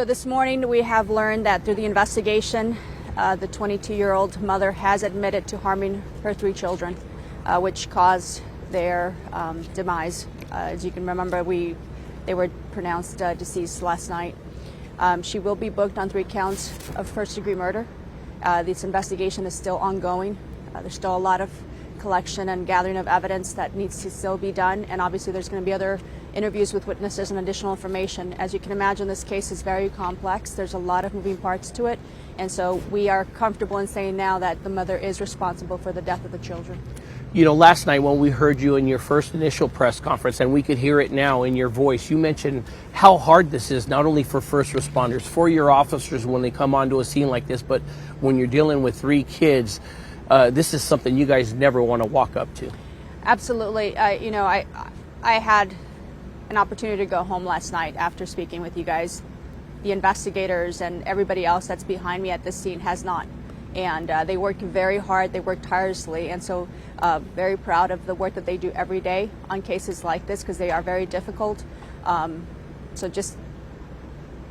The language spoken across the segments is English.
So this morning we have learned that through the investigation, the 22-year-old mother has admitted to harming her 3 children, which caused their demise. As you can remember, they were pronounced deceased last night. She will be booked on 3 counts of first-degree murder. This investigation is still ongoing. There's still a lot of collection and gathering of evidence that needs to still be done, and obviously there's going to be other interviews with witnesses and additional information. As you can imagine, this case is very complex. There's a lot of moving parts to it, and so we are comfortable in saying now that the mother is responsible for the death of the children. You know, last night when we heard you in your first initial press conference, and we could hear it now in your voice, you mentioned how hard this is, not only for first responders, for your officers when they come onto a scene like this, but when you're dealing with 3 kids, this is something you guys never want to walk up to. Absolutely. I had an opportunity to go home last night after speaking with you guys. The investigators and everybody else that's behind me at this scene has not. And they worked very hard, they worked tirelessly, and so very proud of the work that they do every day on cases like this, because they are very difficult. So just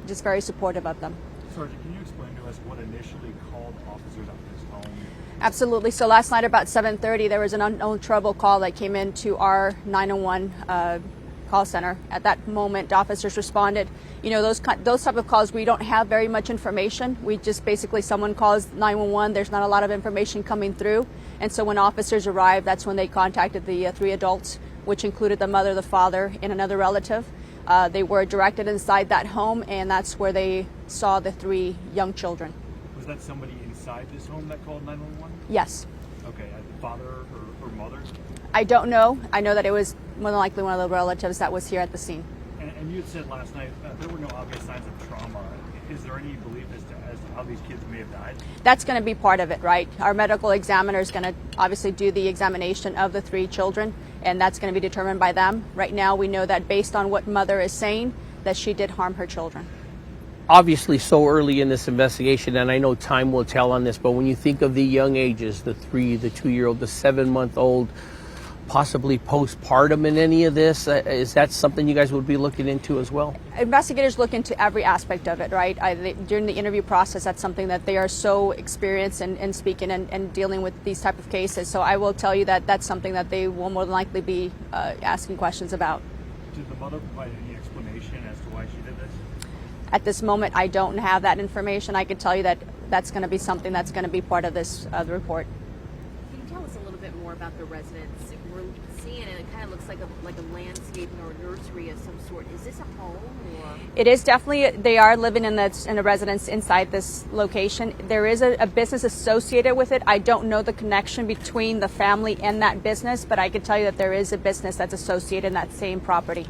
very supportive of them. Sergeant, can you explain to us what initially called officers at this home? Absolutely. So last night about 7:30, there was an unknown trouble call that came into our 911 call center. At that moment, officers responded. You know, those type of calls, we don't have very much information. We just basically, someone calls 911, there's not a lot of information coming through. And so when officers arrived, that's when they contacted the 3 adults, which included the mother, the father, and another relative. They were directed inside that home, and that's where they saw the 3 young children. Was that somebody inside this home that called 911? Yes. Okay, the father or mother? I don't know. I know that it was more than likely one of the relatives that was here at the scene. And you had said last night there were no obvious signs of trauma. Is there any belief as to how these kids may have died? That's going to be part of it, right? Our medical examiner is going to obviously do the examination of the 3 children, and that's going to be determined by them. Right now, we know that based on what mother is saying, that she did harm her children. Obviously so early in this investigation, and I know time will tell on this, but when you think of the young ages, the 3, the 2-year-old, the 7-month-old, possibly postpartum in any of this, is that something you guys would be looking into as well? Investigators look into every aspect of it, right? During the interview process, that's something that they are so experienced in speaking and dealing with these type of cases. So I will tell you that that's something that they will more than likely be asking questions about. Did the mother provide any explanation as to why she did this? At this moment, I don't have that information. I can tell you that that's going to be something that's going to be part of this the report. Can you tell us a little bit more about the residence? We're seeing it. It kind of looks like a landscaping or a nursery of some sort. Is this a home or? It is definitely. They are living in a residence inside this location. There is a business associated with it. I don't know the connection between the family and that business, but I can tell you that there is a business that's associated in that same property.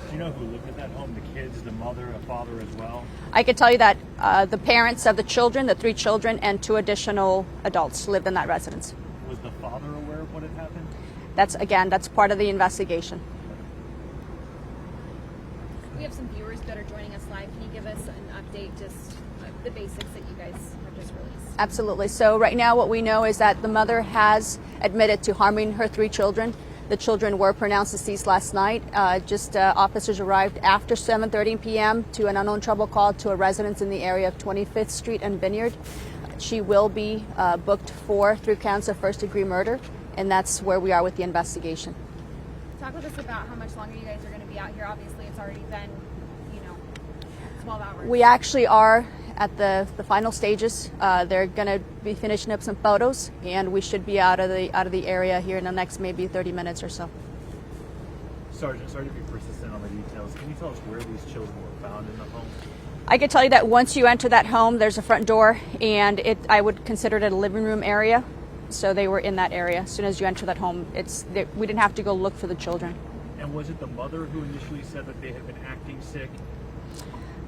Do you know who lived at that home? The kids, the mother, the father as well? I can tell you that the parents of the children, the 3 children, and 2 additional adults lived in that residence. Was the father aware of what had happened? That's part of the investigation. We have some viewers that are joining us live. Can you give us an update, just the basics that you guys have just released? Absolutely. So right now what we know is that the mother has admitted to harming her 3 children. The children were pronounced deceased last night. Officers arrived after 7:30 p.m. to an unknown trouble call to a residence in the area of 25th Street and Vineyard. She will be booked for 3 counts of first-degree murder, and that's where we are with the investigation. Talk with us about how much longer you guys are going to be out here. Obviously, it's already been, 12 hours. We actually are at the final stages. They're going to be finishing up some photos, and we should be out of the area here in the next maybe 30 minutes or so. Sergeant, sorry to be persistent on the details. Can you tell us where these children were found in the home? I can tell you that once you enter that home, there's a front door, and I would consider it a living room area. So they were in that area. As soon as you enter that home, we didn't have to go look for the children. And was it the mother who initially said that they had been acting sick?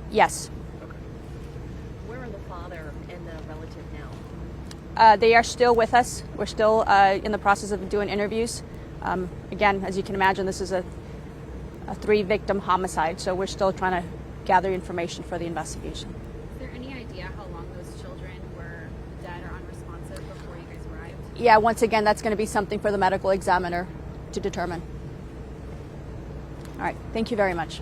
Yes. Okay. Where are the father and the relative now? They are still with us. We're still in the process of doing interviews. Again, as you can imagine, this is a 3-victim homicide, so we're still trying to gather information for the investigation. Is there any idea how long those children were dead or unresponsive before you guys arrived? Yeah, once again, that's going to be something for the medical examiner to determine. All right, thank you very much.